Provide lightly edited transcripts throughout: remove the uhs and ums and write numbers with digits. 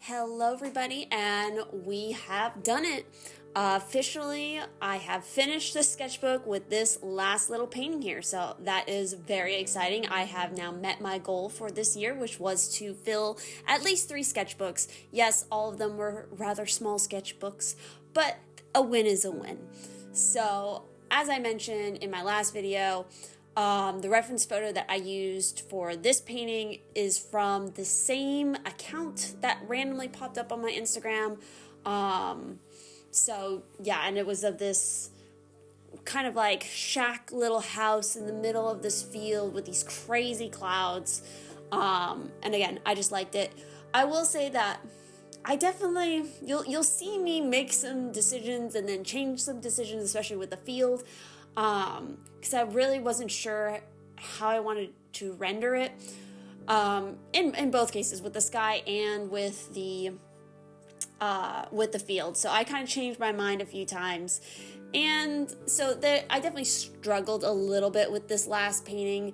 Hello everybody, and we have done it. Officially, I have finished the sketchbook with this last little painting here, so that is very exciting. I have now met my goal for this year, which was to fill at least 3 sketchbooks. Yes, all of them were rather small sketchbooks, but a win is a win. So, as I mentioned in my last video, the reference photo that I used for this painting is from the same account that randomly popped up on my Instagram. So yeah, and it was of this kind of like shack little house in the middle of this field with these crazy clouds. And again, I just liked it. I will say that I definitely, you'll see me make some decisions and then change some decisions, especially with the field. Because I really wasn't sure how I wanted to render it, in both cases, with the sky and with the field. So I kind of changed my mind a few times, and so I definitely struggled a little bit with this last painting,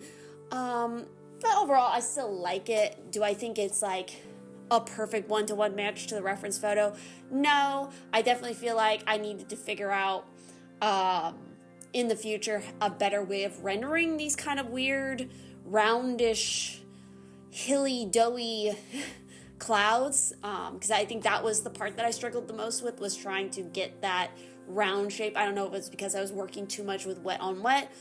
but overall I still like it. Do I think it's like a perfect one-to-one match to the reference photo? No, I definitely feel like I needed to figure out in the future a better way of rendering these kind of weird roundish hilly doughy clouds, because I think that was the part that I struggled the most with, was trying to get that round shape. I don't know if it's because I was working too much with wet on wet.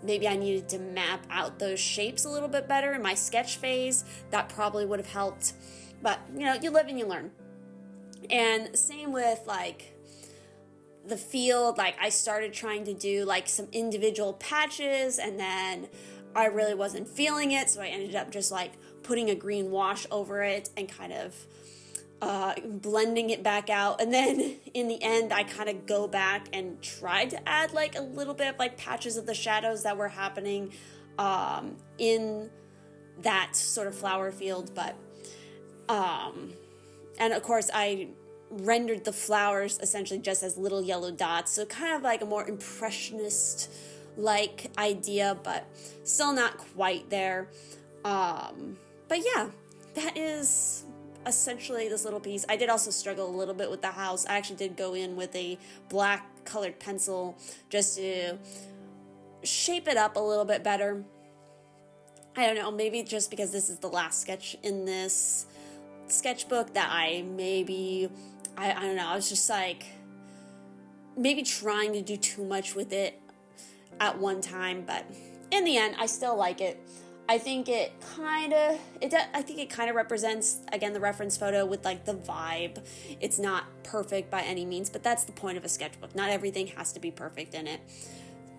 Maybe I needed to map out those shapes a little bit better in my sketch phase. That probably would have helped, but you know, you live and you learn. And same with like the field, like I started trying to do like some individual patches, and then I really wasn't feeling it, so I ended up just like putting a green wash over it and kind of blending it back out. And then in the end, I kind of go back and try to add like a little bit of like patches of the shadows that were happening in that sort of flower field. But and of course I rendered the flowers essentially just as little yellow dots, so kind of like a more impressionist like idea, but still not quite there. But yeah, that is essentially this little piece. I did also struggle a little bit with the house. I actually did go in with a black colored pencil just to shape it up a little bit better. I don't know, maybe just because this is the last sketch in this sketchbook that I don't know, I was just like maybe trying to do too much with it at one time, but in the end I still like it. I think it kind of represents, again, the reference photo with like the vibe. It's not perfect by any means, but that's the point of a sketchbook. Not everything has to be perfect in it.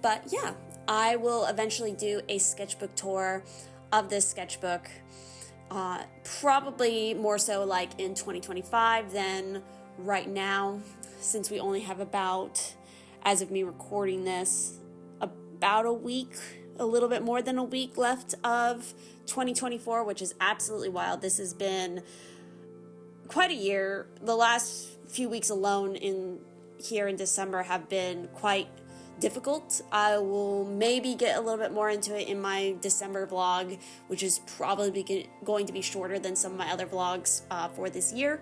But yeah, I will eventually do a sketchbook tour of this sketchbook, probably more so like in 2025 than right now, since we only have about, as of me recording this, about a week, a little bit more than a week left of 2024, which is absolutely wild. This has been quite a year. The last few weeks alone here in December have been quite difficult. I will maybe get a little bit more into it in my December vlog, which is probably going to be shorter than some of my other vlogs for this year,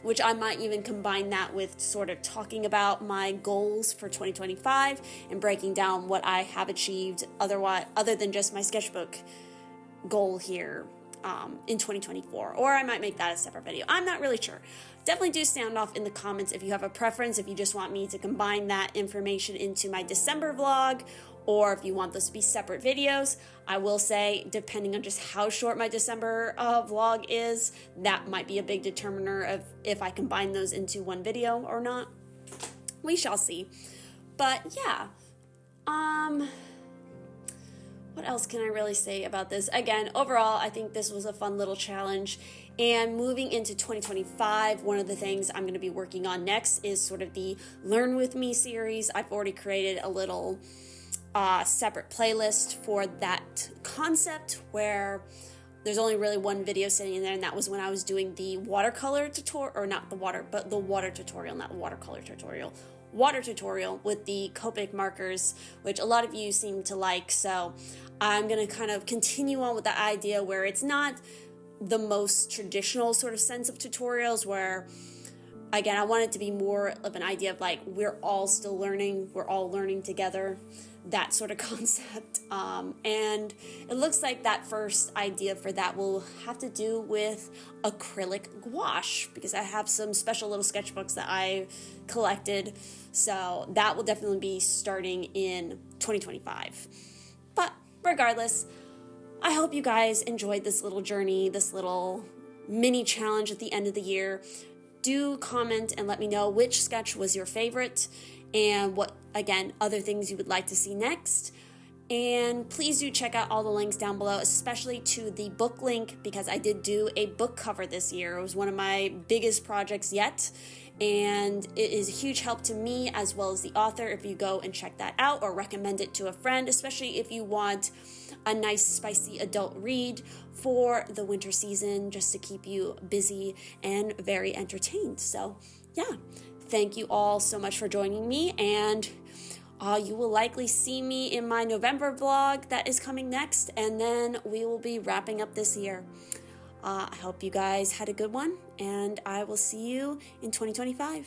which I might even combine that with sort of talking about my goals for 2025 and breaking down what I have achieved other than just my sketchbook goal here in 2024. Or I might make that a separate video. I'm not really sure. Definitely do sound off in the comments if you have a preference, if you just want me to combine that information into my December vlog, or if you want those to be separate videos. I will say, depending on just how short my December vlog is, that might be a big determiner of if I combine those into one video or not. We shall see. But yeah, what else can I really say about this? Again, overall, I think this was a fun little challenge. And moving into 2025, one of the things I'm going to be working on next is sort of the Learn With Me series. I've already created a little separate playlist for that concept, where there's only really one video sitting in there, and that was when I was doing the watercolor tutorial, or not the water, but the water tutorial, not the watercolor tutorial, water tutorial with the Copic markers, which a lot of you seem to like. So I'm going to kind of continue on with the idea where it's not the most traditional sort of sense of tutorials where, again, I want it to be more of an idea of like, we're all still learning, we're all learning together, that sort of concept. And it looks like that first idea for that will have to do with acrylic gouache, because I have some special little sketchbooks that I collected. So that will definitely be starting in 2025. But regardless, I hope you guys enjoyed this little journey, this little mini challenge at the end of the year. Do comment and let me know which sketch was your favorite and what, again, other things you would like to see next. And please do check out all the links down below, especially to the book link, because I did do a book cover this year. It was one of my biggest projects yet, and it is a huge help to me as well as the author if you go and check that out or recommend it to a friend, especially if you want a nice spicy adult read for the winter season, just to keep you busy and very entertained. So yeah, thank you all so much for joining me, and you will likely see me in my November vlog that is coming next, and then we will be wrapping up this year. I hope you guys had a good one, and I will see you in 2025.